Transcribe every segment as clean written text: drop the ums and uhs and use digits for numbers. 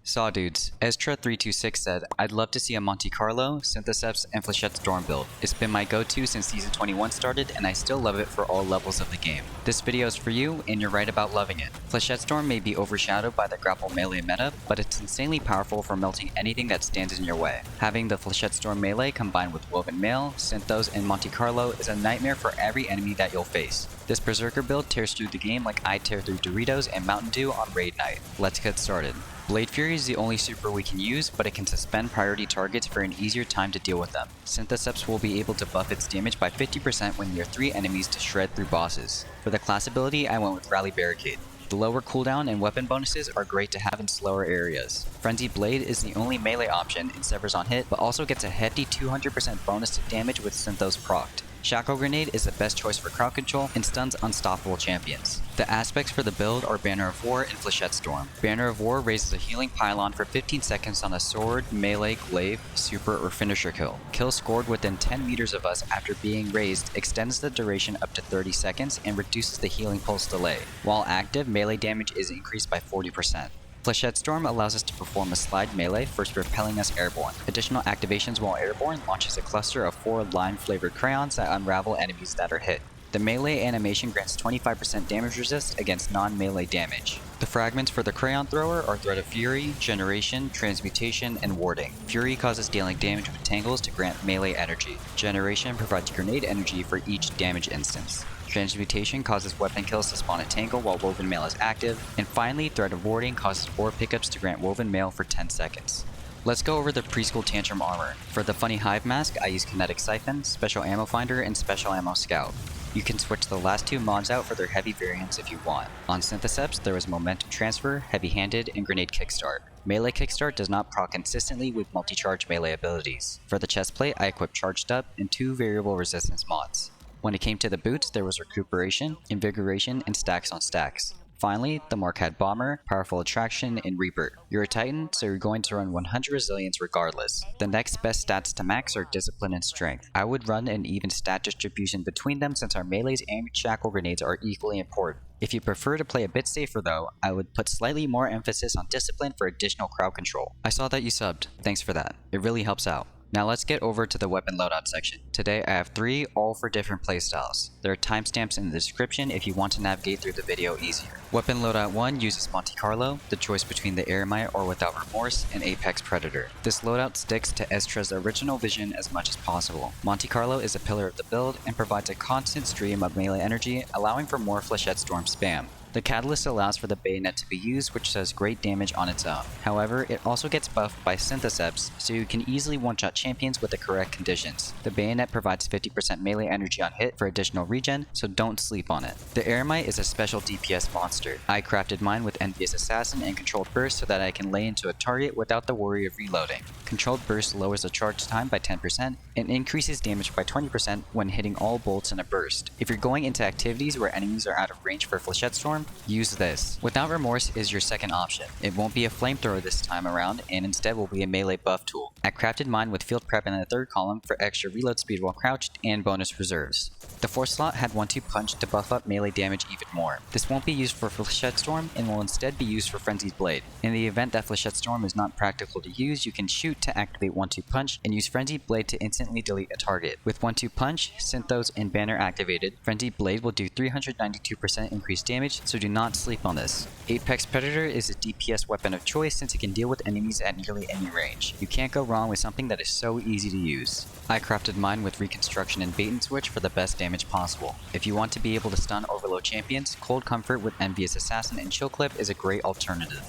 Saw dudes, Eztra326 said, I'd love to see a Monte Carlo, Syntheseps, and Flechette Storm build. It's been my go-to since Season 21 started, and I still love it for all levels of the game. This video is for you, and you're right about loving it. Flechette Storm may be overshadowed by the grapple melee meta, but it's insanely powerful for melting anything that stands in your way. Having the Flechette Storm melee combined with Woven Mail, Synthos, and Monte Carlo is a nightmare for every enemy that you'll face. This Berserker build tears through the game like I tear through Doritos and Mountain Dew on raid night. Let's get started. Blade Fury is the only super we can use, but it can suspend priority targets for an easier time to deal with them. Syntheseps will be able to buff its damage by 50% when near 3 enemies to shred through bosses. For the class ability, I went with Rally Barricade. The lower cooldown and weapon bonuses are great to have in slower areas. Frenzy Blade is the only melee option and severs on hit, but also gets a hefty 200% bonus to damage with Synthos procced. Shackle Grenade is the best choice for crowd control and stuns unstoppable champions. The aspects for the build are Banner of War and Flechette Storm. Banner of War raises a healing pylon for 15 seconds on a sword, melee, glaive, super, or finisher kill. Kills scored within 10 meters of us after being raised extends the duration up to 30 seconds and reduces the healing pulse delay. While active, melee damage is increased by 40%. Flechette Storm allows us to perform a slide melee, first propelling us airborne. Additional activations while airborne launches a cluster of 4 lime-flavored crayons that unravel enemies that are hit. The melee animation grants 25% damage resist against non-melee damage. The fragments for the crayon thrower are Thread of Fury, Generation, Transmutation, and Warding. Fury causes dealing damage with tangles to grant melee energy. Generation provides grenade energy for each damage instance. Transmutation causes weapon kills to spawn a tangle while Woven Mail is active, and finally Thread of Warding causes orb pickups to grant Woven Mail for 10 seconds. Let's go over the Preschool Tantrum armor. For the Funny Hive mask, I use Kinetic Siphon, Special Ammo Finder, and Special Ammo Scout. You can switch the last 2 mods out for their heavy variants if you want. On Syntheseps, there is Momentum Transfer, Heavy Handed, and Grenade Kickstart. Melee Kickstart does not proc consistently with multi-charge melee abilities. For the chestplate, I equipped Charged Up and 2 variable resistance mods. When it came to the boots, there was Recuperation, Invigoration, and Stacks on Stacks. Finally, the Mark had Bomber, Powerful Attraction, and Rebirth. You're a Titan, so you're going to run 100 Resilience regardless. The next best stats to max are Discipline and Strength. I would run an even stat distribution between them since our melees and shackle grenades are equally important. If you prefer to play a bit safer though, I would put slightly more emphasis on Discipline for additional crowd control. I saw that you subbed, thanks for that. It really helps out. Now let's get over to the weapon loadout section. Today I have 3, all for different playstyles. There are timestamps in the description if you want to navigate through the video easier. Weapon loadout 1 uses Monte Carlo, the choice between the Eremite or Without Remorse, and Apex Predator. This loadout sticks to Eztra's original vision as much as possible. Monte Carlo is a pillar of the build and provides a constant stream of melee energy, allowing for more Flechette Storm spam. The Catalyst allows for the bayonet to be used, which does great damage on its own. However, it also gets buffed by Syntheseps, so you can easily one-shot champions with the correct conditions. The bayonet provides 50% melee energy on hit for additional regen, so don't sleep on it. The Eremite is a special DPS monster. I crafted mine with Envious Assassin and Controlled Burst so that I can lay into a target without the worry of reloading. Controlled Burst lowers the charge time by 10% and increases damage by 20% when hitting all bolts in a burst. If you're going into activities where enemies are out of range for Flechette Storm, use this. Without Remorse is your second option. It won't be a flamethrower this time around and instead will be a melee buff tool. I crafted mine with Field Prep in the 3rd column for extra reload speed while crouched and bonus reserves. The 4th slot had 1-2 Punch to buff up melee damage even more. This won't be used for Flechette Storm and will instead be used for Frenzied Blade. In the event that Flechette Storm is not practical to use, you can shoot to activate 1-2 Punch and use Frenzied Blade to instantly delete a target. With 1-2 Punch, Synthos, and Banner activated, Frenzied Blade will do 392% increased damage, so do not sleep on this. Apex Predator is a DPS weapon of choice since it can deal with enemies at nearly any range. You can't go wrong with something that is so easy to use. I crafted mine with Reconstruction and Bait and Switch for the best damage possible. If you want to be able to stun overload champions, Cold Comfort with Envious Assassin and Chill Clip is a great alternative.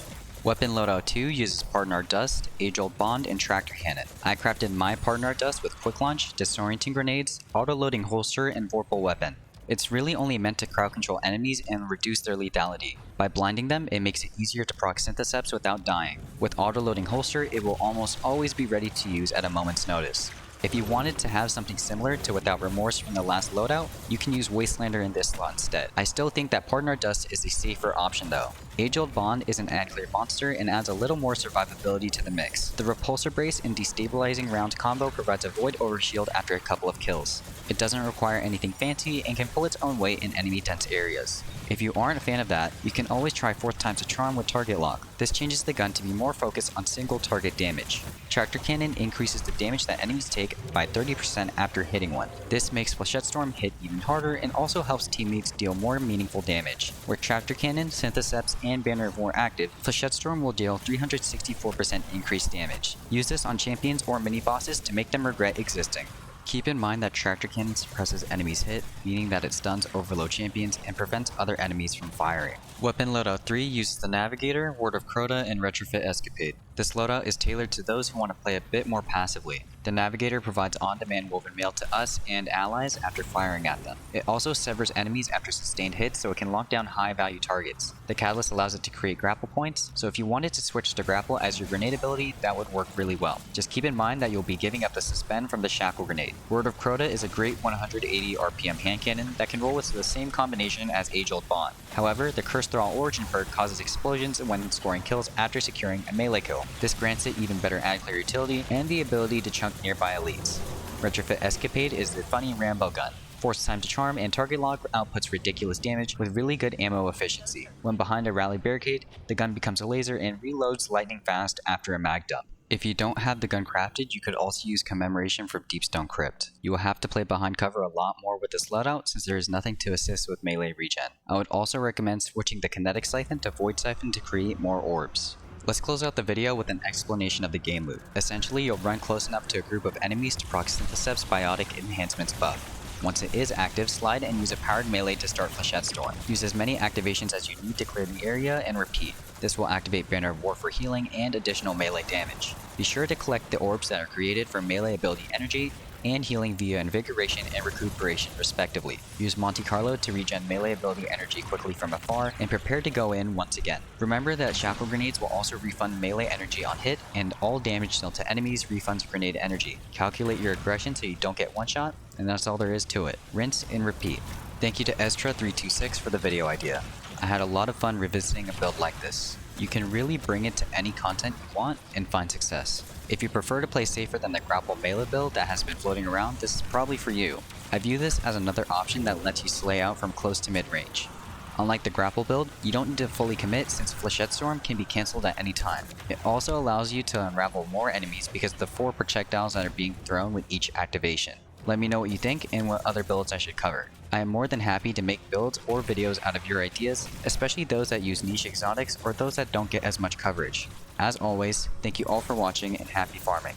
Weapon Loadout 2 uses Partner Dust, Age-Old Bond, and Tractor Cannon. I crafted my Partner Dust with Quick Launch, Disorienting Grenades, Auto-Loading Holster, and Vorpal Weapon. It's really only meant to crowd control enemies and reduce their lethality. By blinding them, it makes it easier to proc Syntheseps without dying. With auto-loading holster, it will almost always be ready to use at a moment's notice. If you wanted to have something similar to Without Remorse from the last loadout, you can use Wastelander in this slot instead. I still think that Partner Dust is a safer option though. Age-Old Bond is an ad-clear monster and adds a little more survivability to the mix. The Repulsor Brace and Destabilizing Round combo provides a void overshield after a couple of kills. It doesn't require anything fancy and can pull its own weight in enemy dense areas. If you aren't a fan of that, you can always try 4th time's a charm with target lock. This changes the gun to be more focused on single target damage. Tractor Cannon increases the damage that enemies take by 30% after hitting one. This makes Flechette Storm hit even harder and also helps teammates deal more meaningful damage. With Tractor Cannon, Syntheseps, and Banner of War active, Flechette Storm will deal 364% increased damage. Use this on champions or mini-bosses to make them regret existing. Keep in mind that Tractor Cannon suppresses enemies' hit, meaning that it stuns overload champions and prevents other enemies from firing. Weapon Loadout 3 uses the Navigator, Word of Crota, and Retrofit Escapade. This loadout is tailored to those who want to play a bit more passively. The Navigator provides on-demand woven mail to us and allies after firing at them. It also severs enemies after sustained hits so it can lock down high-value targets. The Catalyst allows it to create grapple points, so if you wanted to switch to grapple as your grenade ability, that would work really well. Just keep in mind that you'll be giving up the suspend from the Shackle Grenade. Word of Crota is a great 180 RPM hand cannon that can roll with the same combination as Age-Old Bond. However, the Curse Thrall Origin perk causes explosions when scoring kills after securing a melee kill. This grants it even better ad-clear utility and the ability to chunk nearby elites. Retrofit Escapade is the funny Rambo gun. 4th time to charm and target lock outputs ridiculous damage with really good ammo efficiency. When behind a rally barricade, the gun becomes a laser and reloads lightning fast after a mag dump. If you don't have the gun crafted, you could also use Commemoration from Deepstone Crypt. You will have to play behind cover a lot more with this loadout since there is nothing to assist with melee regen. I would also recommend switching the Kinetic Siphon to Void Siphon to create more orbs. Let's close out the video with an explanation of the game loop. Essentially, you'll run close enough to a group of enemies to proc Syntheseps Biotic Enhancement's buff. Once it is active, slide and use a powered melee to start Flechette Storm. Use as many activations as you need to clear the area and repeat. This will activate Banner of War for healing and additional melee damage. Be sure to collect the orbs that are created from melee ability energy and healing via Invigoration and Recuperation respectively. Use Monte Carlo to regen melee ability energy quickly from afar and prepare to go in once again. Remember that Shackle Grenades will also refund melee energy on hit, and all damage dealt to enemies refunds grenade energy. Calculate your aggression so you don't get one shot, and that's all there is to it. Rinse and repeat. Thank you to Estra326 for the video idea. I had a lot of fun revisiting a build like this. You can really bring it to any content you want and find success. If you prefer to play safer than the grapple melee build that has been floating around, this is probably for you. I view this as another option that lets you slay out from close to mid-range. Unlike the grapple build, you don't need to fully commit since Flechette Storm can be cancelled at any time. It also allows you to unravel more enemies because of the 4 projectiles that are being thrown with each activation. Let me know what you think and what other builds I should cover. I am more than happy to make builds or videos out of your ideas, especially those that use niche exotics or those that don't get as much coverage. As always, thank you all for watching and happy farming.